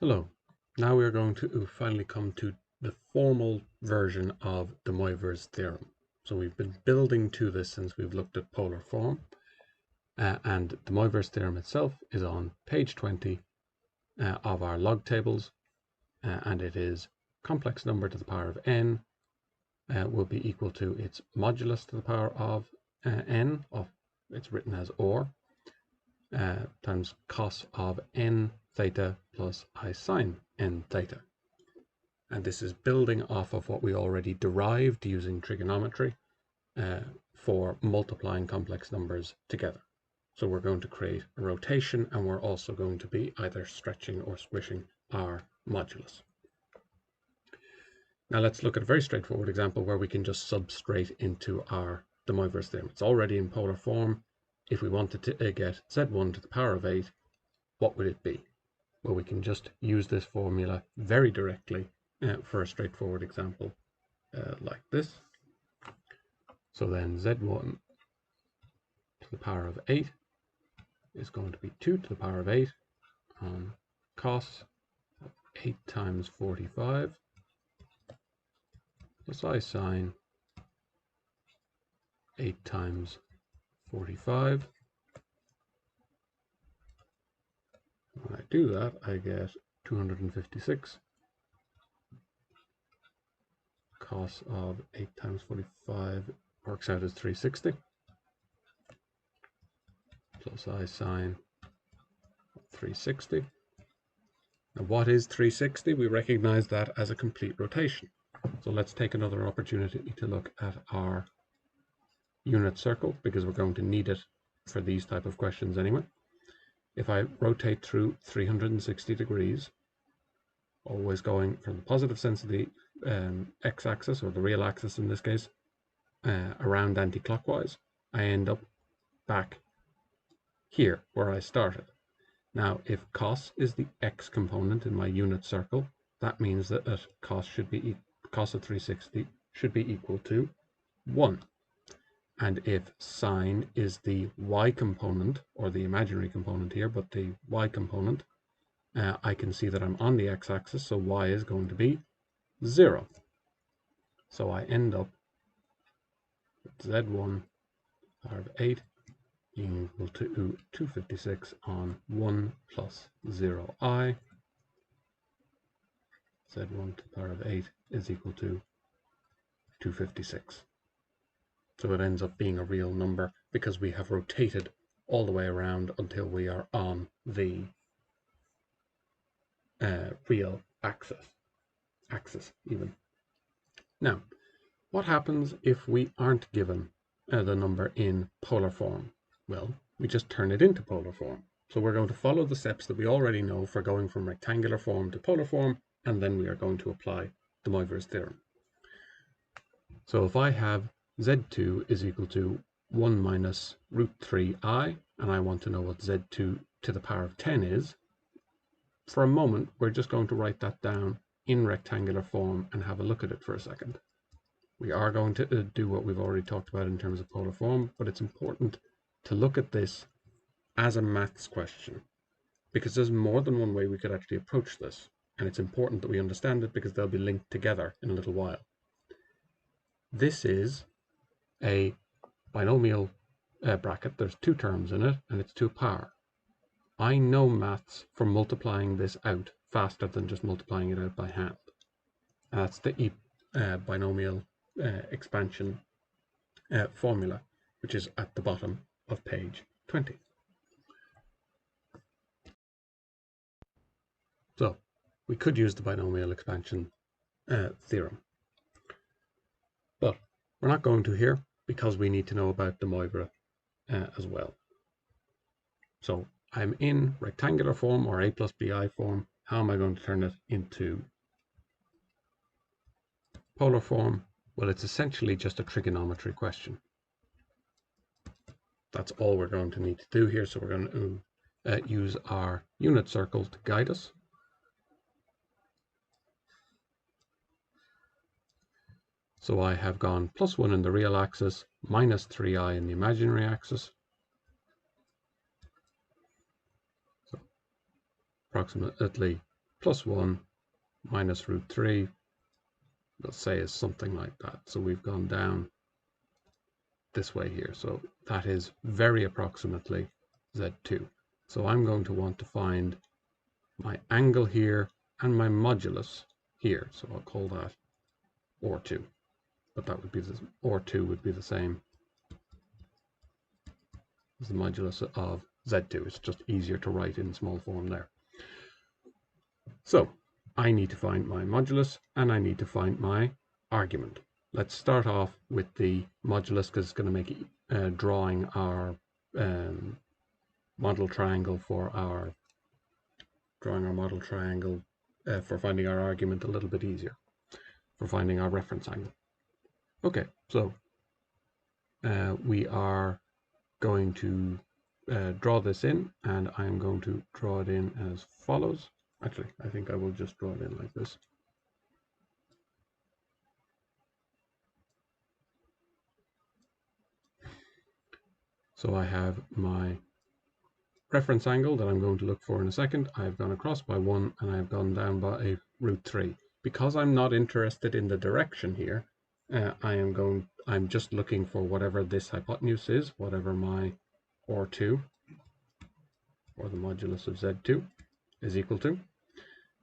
Hello. Now we are going to finally come to the formal version of DeMoivres Theorem. So we've been building to this since we've looked at polar form, and DeMoivres Theorem itself is on page 20 of our log tables, and it is complex number to the power of n will be equal to its modulus to the power of n, it's written as or, times cos of n theta plus I sine n theta. And this is building off of what we already derived using trigonometry for multiplying complex numbers together. So we're going to create a rotation, and we're also going to be either stretching or squishing our modulus. Now let's look at a very straightforward example where we can just substrate into our DeMoivres theorem. It's already in polar form. If we wanted to get z1 to the power of 8, what would it be? Well, we can just use this formula very directly for a straightforward example like this. So then z1 to the power of 8 is going to be 2 to the power of 8 on cos of 8 times 45 plus I sine 8 times 45. When I do that, I get 256 cos of 8 times 45 works out as 360 plus I sine 360. Now what is 360? We recognize that as a complete rotation. So let's take another opportunity to look at our unit circle, because we're going to need it for these type of questions anyway. If I rotate through 360 degrees, always going from the positive sense of the x-axis, or the real axis in this case, around anti-clockwise, I end up back here where I started. Now, if cos is the x component in my unit circle, that means that cos of 360 should be equal to 1. And if sine is the y component, or the imaginary component here, but the y component, I can see that I'm on the x-axis, so y is going to be 0. So I end up with z1 power of 8 being equal to 256 on 1 plus 0i. z1 to the power of 8 is equal to 256. So it ends up being a real number because we have rotated all the way around until we are on the real axis even. Now, what happens if we aren't given the number in polar form? Well, we just turn it into polar form. So we're going to follow the steps that we already know for going from rectangular form to polar form, and then we are going to apply DeMoivres theorem. So if I have z2 is equal to 1 minus root 3i, and I want to know what z2 to the power of 10 is, for a moment, we're just going to write that down in rectangular form and have a look at it for a second. We are going to do what we've already talked about in terms of polar form, but it's important to look at this as a maths question, because there's more than one way we could actually approach this, and it's important that we understand it because they'll be linked together in a little while. This is a binomial bracket. There's two terms in it, and it's to a power. I know maths for multiplying this out faster than just multiplying it out by hand. That's the binomial expansion formula, which is at the bottom of page 20. So we could use the binomial expansion theorem, but we're not going to here because we need to know about DeMoivres as well. So I'm in rectangular form, or a plus bi form. How am I going to turn it into polar form? Well, it's essentially just a trigonometry question. That's all we're going to need to do here. So we're going to use our unit circle to guide us. So I have gone plus 1 in the real axis, minus 3i in the imaginary axis. So approximately plus 1 minus root 3, we'll say is something like that. So we've gone down this way here. So that is very approximately Z2. So I'm going to want to find my angle here and my modulus here. So I'll call that R2. But that would be the R2 would be the same as the modulus of Z2. It's just easier to write in small form there. So I need to find my modulus and I need to find my argument. Let's start off with the modulus because it's going to make drawing our model triangle for our for finding our argument a little bit easier, for finding our reference angle. Okay, so we are going to draw this in, and I'm going to draw it in as follows. Actually, I think I will just draw it in like this. So I have my reference angle that I'm going to look for in a second. I've gone across by 1 and I've gone down by a root 3. Because I'm not interested in the direction here, I'm just looking for whatever this hypotenuse is, whatever my R2 or the modulus of Z2 is equal to.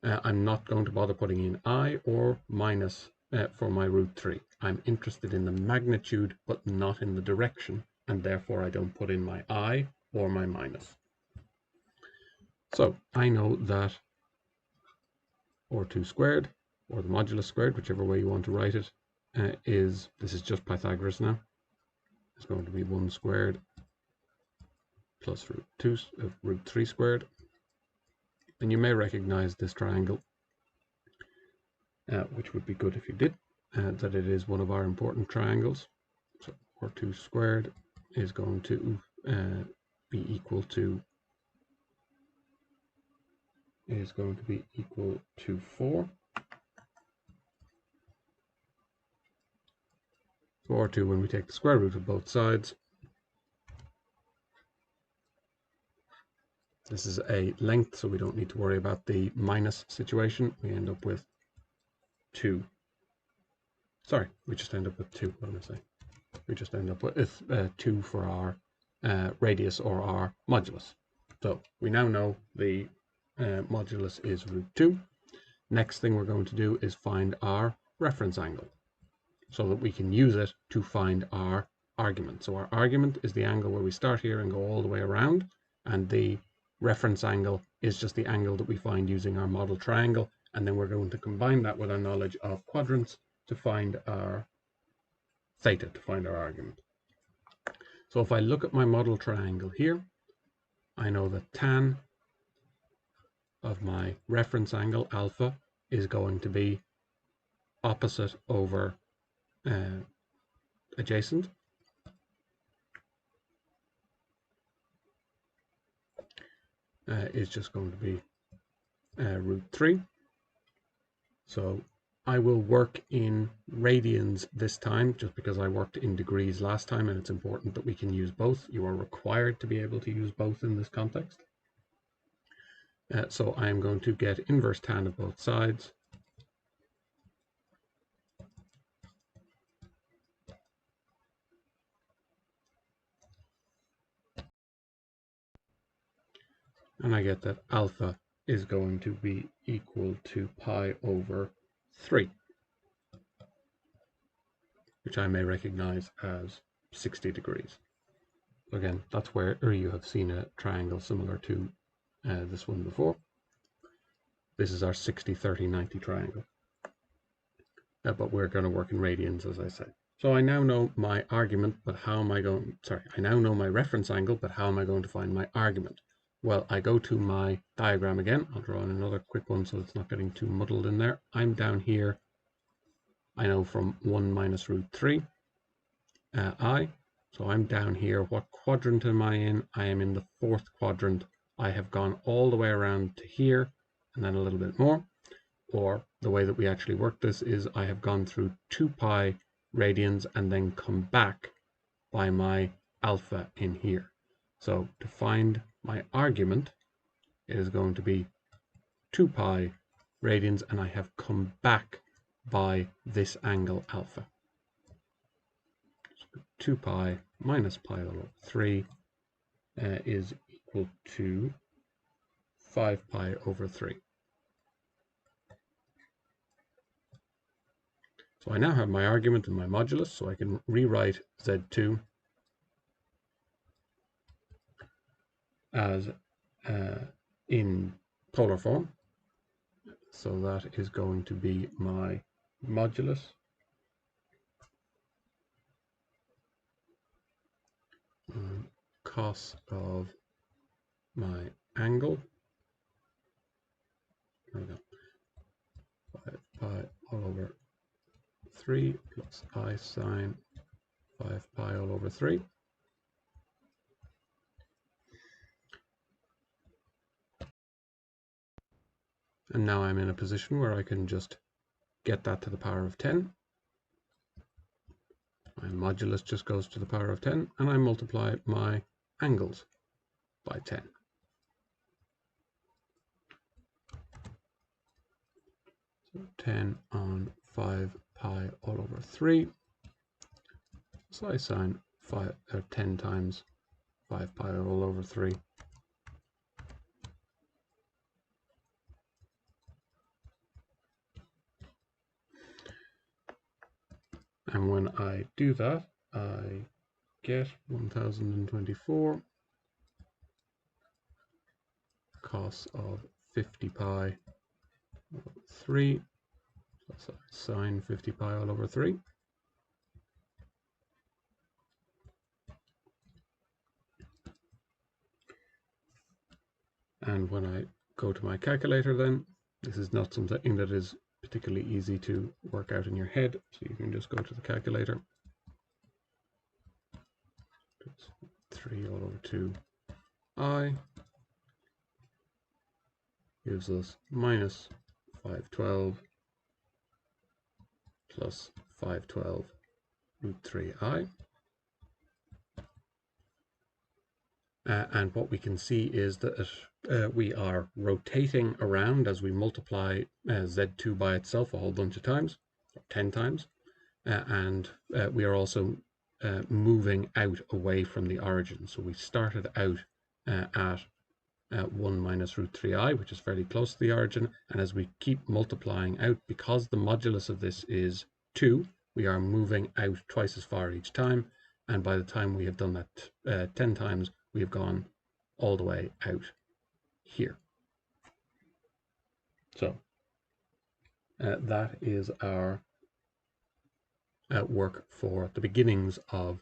I'm not going to bother putting in I or minus for my root 3. I'm interested in the magnitude but not in the direction, and therefore I don't put in my I or my minus. So I know that R2 squared, or the modulus squared, whichever way you want to write it, this is just Pythagoras now. It's going to be 1 squared plus root 3 squared. And you may recognize this triangle, which would be good if you did, that it is one of our important triangles. So R2 squared is going to be equal to 4. So R2, when we take the square root of both sides, this is a length, so we don't need to worry about the minus situation. We end up with 2. Sorry, we just end up with 2. What am I saying? We just end up with 2 for our radius or our modulus. So we now know the modulus is root 2. Next thing we're going to do is find our reference angle so that we can use it to find our argument. So our argument is the angle where we start here and go all the way around, and the reference angle is just the angle that we find using our model triangle, and then we're going to combine that with our knowledge of quadrants to find our theta, to find our argument. So if I look at my model triangle here, I know that tan of my reference angle, alpha, is going to be opposite over adjacent. Is just going to be root 3. So I will work in radians this time, just because I worked in degrees last time, and it's important that we can use both. You are required to be able to use both in this context. So I am going to get inverse tan of both sides. And I get that alpha is going to be equal to pi over 3, which I may recognize as 60 degrees. Again, that's where you have seen a triangle similar to this one before. This is our 60, 30, 90 triangle. But we're going to work in radians, as I said. So I now know my argument, but how am I going, I now know my reference angle, but how am I going to find my argument? Well, I go to my diagram again. I'll draw in another quick one so it's not getting too muddled in there. I'm down here. I know from 1 minus root 3, I. So I'm down here. What quadrant am I in? I am in the 4th quadrant. I have gone all the way around to here and then a little bit more. Or the way that we actually work this is I have gone through 2 pi radians and then come back by my alpha in here. So to find my argument, it is going to be 2 pi radians, and I have come back by this angle alpha. So 2 pi minus pi all over 3 is equal to 5 pi over 3. So I now have my argument and my modulus, so I can rewrite Z2 as in polar form. So that is going to be my modulus cos of my angle. There we go. 5 pi all over 3 plus I sine 5 pi all over 3. And now I'm in a position where I can just get that to the power of 10. My modulus just goes to the power of 10, and I multiply my angles by 10. So 10 on 5 pi all over 3. So I sine 10 times 5 pi all over 3. And when I do that, I get 1024 cos of 50 pi over 3 plus sine 50 pi all over 3. And when I go to my calculator then, this is not something that is particularly easy to work out in your head, so you can just go to the calculator. It's 3 all over 2I gives us minus 512 plus 512 root 3I. And what we can see is that we are rotating around as we multiply Z2 by itself a whole bunch of times, or 10 times, and we are also moving out away from the origin. So we started out at 1 minus root 3I, which is fairly close to the origin, and as we keep multiplying out, because the modulus of this is 2, we are moving out twice as far each time, and by the time we have done that 10 times, we have gone all the way out here. So that is our work for the beginnings of